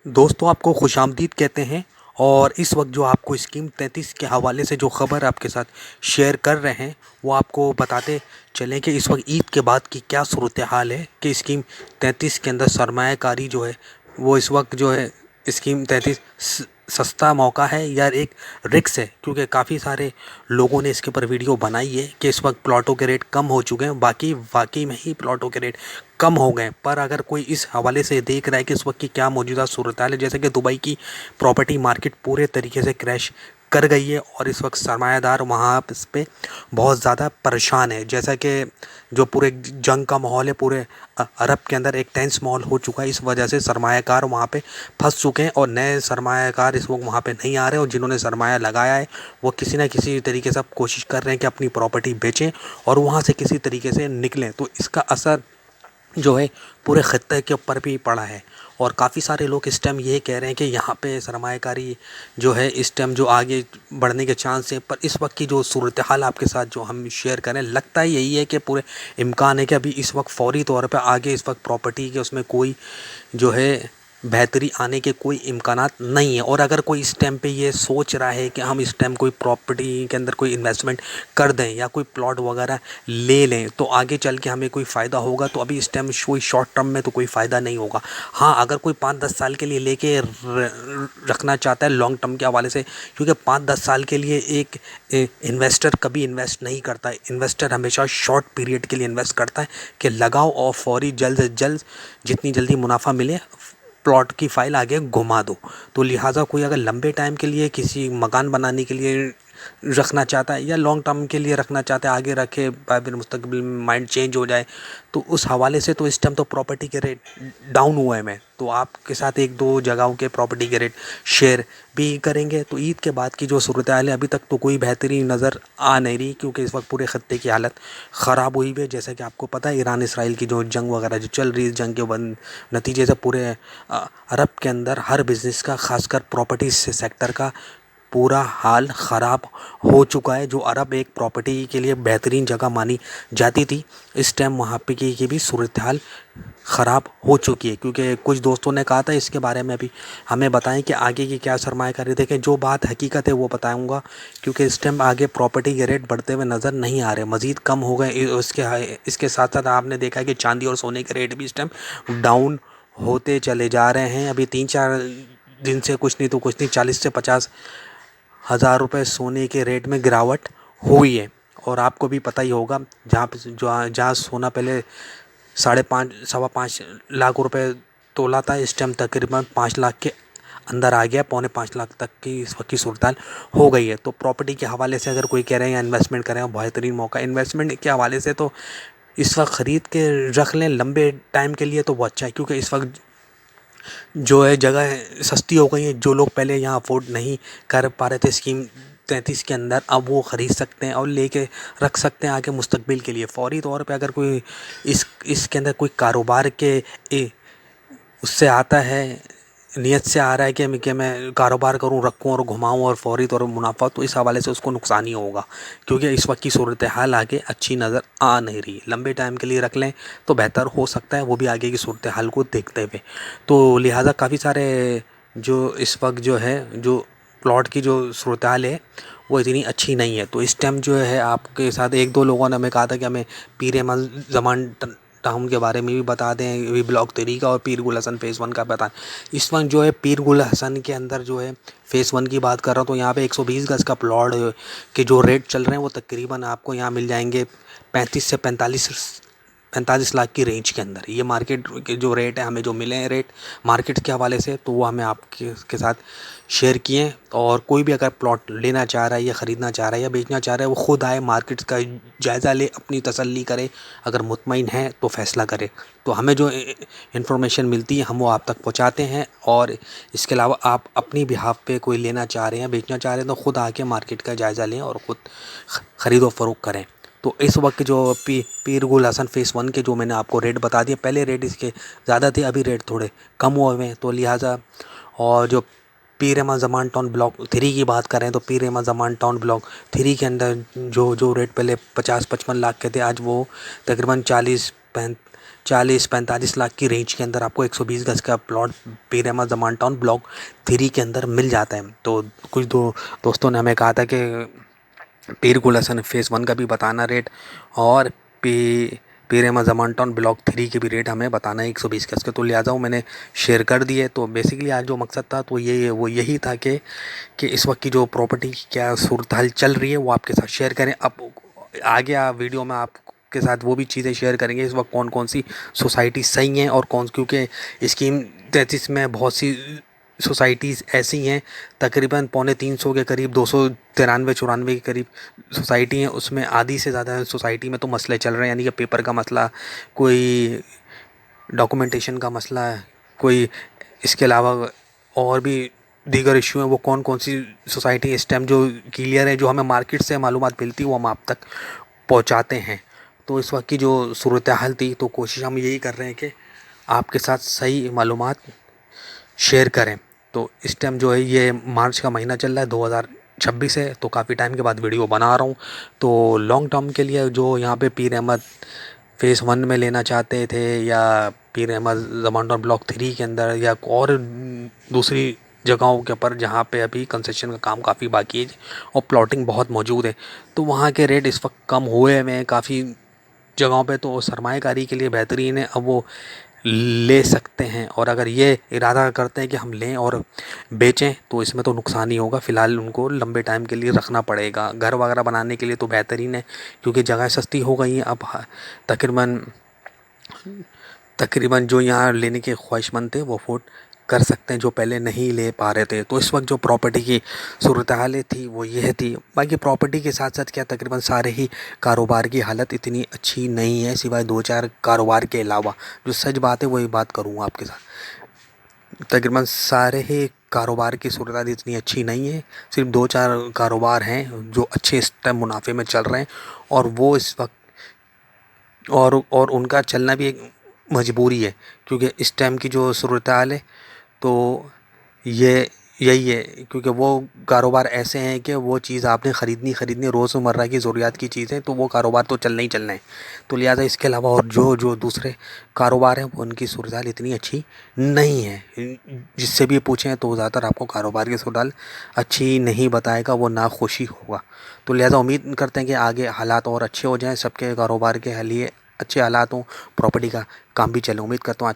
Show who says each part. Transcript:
Speaker 1: दोस्तों आपको खुशामदीद कहते हैं। और इस वक्त जो आपको स्कीम 33 के हवाले से जो ख़बर आपके साथ शेयर कर रहे हैं वो आपको बताते चलें कि इस वक्त ईद के बाद की क्या सूरत हाल है कि स्कीम 33 के अंदर सरमायाकारी जो है वो इस वक्त जो है स्कीम 33 सस्ता मौका है या एक रिक्स है, क्योंकि काफ़ी सारे लोगों ने इसके ऊपर वीडियो बनाई है कि इस वक्त प्लॉटों के रेट कम हो चुके हैं। बाकी वाकई में ही प्लॉटों के रेट कम हो गए, पर अगर कोई इस हवाले से देख रहा है कि इस वक्त की क्या मौजूदा सूरत हाल है, जैसे कि दुबई की प्रॉपर्टी मार्केट पूरे तरीके से क्रैश कर गई है और इस वक्त सरमायादार वहाँ पे बहुत ज़्यादा परेशान है। जैसा कि जो पूरे जंग का माहौल है पूरे अरब के अंदर एक टेंस माहौल हो चुका है, इस वजह से सरमायाकार वहाँ पे फंस चुके हैं और नए सरमायाकार इस वक्त वहाँ पे नहीं आ रहे, और जिन्होंने सरमाया लगाया है वो किसी न किसी तरीके से कोशिश कर रहे हैं कि अपनी प्रॉपर्टी बेचें और वहाँ से किसी तरीके से निकलें। तो इसका असर जो है पूरे ख़त्ते के ऊपर भी पड़ा है और काफ़ी सारे लोग इस टाइम ये कह रहे हैं कि यहाँ पे सरमायाकारी जो है इस टाइम जो आगे बढ़ने के चांस है। पर इस वक्त की जो सूरत हाल आपके साथ जो हम शेयर करें, लगता है यही है कि पूरे इम्कान है कि अभी इस वक्त फ़ौरी तौर पे आगे इस वक्त प्रॉपर्टी के उसमें कोई जो है बेहतरी आने के कोई इम्कानात नहीं है। और अगर कोई इस टाइम पे ये सोच रहा है कि हम इस टाइम कोई प्रॉपर्टी के अंदर कोई इन्वेस्टमेंट कर दें या कोई प्लॉट वगैरह ले लें तो आगे चल के हमें कोई फ़ायदा होगा, तो अभी इस टाइम कोई शॉर्ट टर्म में तो कोई फ़ायदा नहीं होगा। हाँ, अगर कोई 5-10 साल के लिए लेके रखना चाहता है लॉन्ग टर्म के हवाले से, क्योंकि 5-10 साल के लिए एक इन्वेस्टर कभी इन्वेस्ट नहीं करता है। इन्वेस्टर हमेशा शॉर्ट पीरियड के लिए इन्वेस्ट करता है कि लगाओ और फौरी जल्द से जल्द जितनी जल्दी मुनाफा मिले प्लॉट की फ़ाइल आगे घुमा दो। तो लिहाजा कोई अगर लंबे टाइम के लिए किसी मकान बनाने के लिए रखना चाहता है या लॉन्ग टर्म के लिए रखना चाहता है, आगे रखे फिर मुस्तकबिल में माइंड चेंज हो जाए, तो उस हवाले से तो इस टाइम तो प्रॉपर्टी के रेट डाउन हुए हैं। तो आपके साथ एक दो जगहों के प्रॉपर्टी के रेट शेयर भी करेंगे। तो ईद के बाद की जो सूरत हाल है अभी तक तो कोई बेहतरी नज़र आ नहीं रही, क्योंकि इस वक्त पूरे ख़त्ते की हालत ख़राब हुई है। जैसा कि आपको पता है ईरान इसराइल की जो जंग वगैरह जो चल रही है, जंग के नतीजे से पूरे अरब के अंदर हर बिज़नेस का, ख़ासकर प्रॉपर्टी से सेक्टर का पूरा हाल ख़राब हो चुका है। जो अरब एक प्रॉपर्टी के लिए बेहतरीन जगह मानी जाती थी, इस टाइम वहाँ पे की भी सूरत हाल ख़राब हो चुकी है। क्योंकि कुछ दोस्तों ने कहा था इसके बारे में भी हमें बताएं कि आगे की क्या सरमायाकारी। देखें, जो बात हकीकत है वो बताऊंगा, क्योंकि इस टाइम आगे प्रॉपर्टी के रेट बढ़ते हुए नज़र नहीं आ रहे, मज़ीद कम हो गए। इसके साथ साथ आपने देखा है कि चांदी और सोने के रेट भी इस टाइम डाउन होते चले जा रहे हैं। अभी 3-4 दिन से कुछ नहीं तो कुछ नहीं 40 से 50 हज़ार रुपये सोने के रेट में गिरावट हुई है। और आपको भी पता ही होगा जहाँ सोना पहले 5.5 सवा 5 लाख रुपए तोला था, इस टाइम तकरीबन 5 लाख के अंदर आ गया, 4.25 लाख तक की इस वक्त की सूरत हाल हो गई है। तो प्रॉपर्टी के हवाले से अगर कोई कह रहे हैं या इन्वेस्टमेंट करें, बेहतरीन मौका इन्वेस्टमेंट के हवाले से तो इस वक्त ख़रीद के रख लें लंबे टाइम के लिए, तो वो अच्छा है। क्योंकि इस वक्त जो है जगह सस्ती हो गई है, जो लोग पहले यहाँ अफोर्ड नहीं कर पा रहे थे स्कीम 33 के अंदर, अब वो ख़रीद सकते हैं और लेके रख सकते हैं आगे मुस्तकबिल के लिए। फ़ौरी तौर पे अगर कोई इसके अंदर कोई कारोबार के उससे आता है, नियत से आ रहा है कि मैं कारोबार करूं, रखूं और घुमाऊं और फौरी तौर पर मुनाफा, तो इस हवाले से उसको नुकसान ही होगा। क्योंकि इस वक्त की सूरत हाल आगे अच्छी नज़र आ नहीं रही। लंबे टाइम के लिए रख लें तो बेहतर हो सकता है, वो भी आगे की सूरत हाल को देखते हुए। तो लिहाजा काफ़ी सारे जो इस वक्त जो है जो प्लॉट की जो सूरत हाल है वो इतनी अच्छी नहीं है। तो इस टाइम जो है आपके साथ एक दो लोगों ने हमें कहा था कि हमें पीर अहमद ज़मान टाउन के बारे में भी बता दें, वी ब्लॉक 3 का और पीर गुल हसन फ़ेज़ 1 का बताएं। इस वक्त जो है पीर गुल हसन के अंदर जो है फ़ेज़ 1 की बात कर रहा हूँ, तो यहाँ पे 120 गज़ का प्लॉट के जो रेट चल रहे हैं वो तकरीबन आपको यहाँ मिल जाएंगे 35 से 45 लाख की रेंज के अंदर। ये मार्केट के जो रेट है, हमें जो मिले हैं रेट मार्केट के हवाले से, तो वो हमें आपके साथ शेयर किए। और कोई भी अगर प्लॉट लेना चाह रहा है या ख़रीदना चाह रहा है या बेचना चाह रहा है, वो ख़ुद आए, मार्केट का जायज़ा ले, अपनी तसल्ली करे, अगर मुतमईन है तो फ़ैसला करे। तो हमें जो इन्फॉर्मेशन मिलती है हम वो आप तक पहुंचाते हैं। और इसके अलावा आप अपनी बिहाफ पे कोई लेना चाह रहे हैं, बेचना चाह रहे हैं, तो ख़ुद आके मार्केट का जायज़ा लें और ख़ुद ख़रीदो फ़रोख्त करें। तो इस वक्त जो पीर गुल हसन फ़ेज़ 1 के जो मैंने आपको रेट बता दिए, पहले रेट इसके ज़्यादा थे, अभी रेट थोड़े कम हुए हैं। तो लिहाजा और जो पीर अहमद ज़मान टाउन ब्लॉक 3 की बात करें, तो पीर अहमद ज़मान टाउन ब्लॉक 3 के अंदर जो रेट पहले 50-55 लाख के थे, आज वो तकरीबन 40-45 लाख की रेंज के अंदर आपको 120 गज का प्लॉट पीर अहमद ज़मान टाउन ब्लॉक 3 के अंदर मिल जाता है। तो कुछ दोस्तों ने हमें कहा था कि पीर गुल हसन फेज़ 1 का भी बताना रेट, और पीर अहमद ज़मान टाउन ब्लॉक 3 के भी रेट हमें बताना है 120 गज के। तो लिहाजा वो मैंने शेयर कर दिए। तो बेसिकली आज जो मकसद था तो यही था कि इस वक्त की जो प्रॉपर्टी की क्या सूरत हाल चल रही है वो आपके साथ शेयर करें। अब आगे वीडियो में आपके साथ वो भी चीज़ें शेयर करेंगे इस वक्त कौन कौन सी सोसाइटी सही हैं और क्योंकि स्कीम 33 में बहुत सी सोसाइटीज़ ऐसी हैं, तकरीबन 250 के करीब 293-94 के करीब सोसाइटी हैं। उसमें आधी से ज़्यादा सोसाइटी में तो मसले चल रहे हैं, यानी कि पेपर का मसला, कोई डॉक्यूमेंटेशन का मसला है, कोई इसके अलावा और भी दीगर इशू हैं। वो कौन कौन सी सोसाइटी इस टाइम जो क्लियर है, जो हमें मार्केट से मालूमात मिलती है वो हम आप तक पहुंचाते हैं। तो इस वक्त की जो सूरत हाल थी तो कोशिश हम यही कर रहे हैं कि आपके साथ सही मालूमात शेयर करें। तो इस टाइम जो है ये मार्च का महीना चल रहा है 2026 है, तो काफ़ी टाइम के बाद वीडियो बना रहा हूँ। तो लॉन्ग टर्म के लिए जो यहाँ पे पीर अहमद फेज़ 1 में लेना चाहते थे, या पीर अहमद ज़मान टाउन ब्लॉक 3 के अंदर, या और दूसरी जगहों के ऊपर जहाँ पे अभी कंस्ट्रक्शन का काम काफ़ी बाकी है और प्लॉटिंग बहुत मौजूद है, तो वहाँ के रेट इस वक्त कम हुए हुए हैं काफ़ी जगहों पे। तो सरमाएकारी के लिए बेहतरीन है, अब वो ले सकते हैं। और अगर ये इरादा करते हैं कि हम लें और बेचें तो इसमें तो नुकसान ही होगा। फ़िलहाल उनको लंबे टाइम के लिए रखना पड़ेगा। घर वगैरह बनाने के लिए तो बेहतरीन है क्योंकि जगह सस्ती हो गई है अब। तकरीबन जो यहाँ लेने के ख्वाहिशमंद थे वो अफोर्ड कर सकते हैं, जो पहले नहीं ले पा रहे थे। तो इस वक्त जो प्रॉपर्टी की सूरत हाल थी वो यह थी। बाकी प्रॉपर्टी के साथ साथ क्या तकरीबन सारे ही कारोबार की हालत इतनी अच्छी नहीं है, सिवाय 2-4 कारोबार के अलावा। जो सच बात है वही बात करूँगा आपके साथ। तकरीबन सारे ही कारोबार की सूरत हाल इतनी अच्छी नहीं है, सिर्फ 2-4 कारोबार हैं जो अच्छे इस टाइम मुनाफे में चल रहे हैं, और वो इस वक्त और उनका चलना भी एक मजबूरी है क्योंकि इस टाइम की जो सूरत हाल है तो यही है। क्योंकि वो कारोबार ऐसे हैं कि वो चीज़ आपने ख़रीदनी रोज़मर्रा की ज़रूरियात की चीज़ें, तो वो कारोबार तो चलना ही चलना है। तो लिहाजा इसके अलावा और जो दूसरे कारोबार हैं वो उनकी सूरत हाल इतनी अच्छी नहीं है। जिससे भी पूछें तो ज़्यादातर आपको कारोबार की सूरत हाल अच्छी नहीं बताएगा, वो नाखुशी होगा। तो लिहाजा उम्मीद करते हैं कि आगे हालात और अच्छे हो जाएँ, सबके कारोबार के लिए अच्छे हालात हों, प्रॉपर्टी का काम भी चले। उम्मीद करता हूँ आज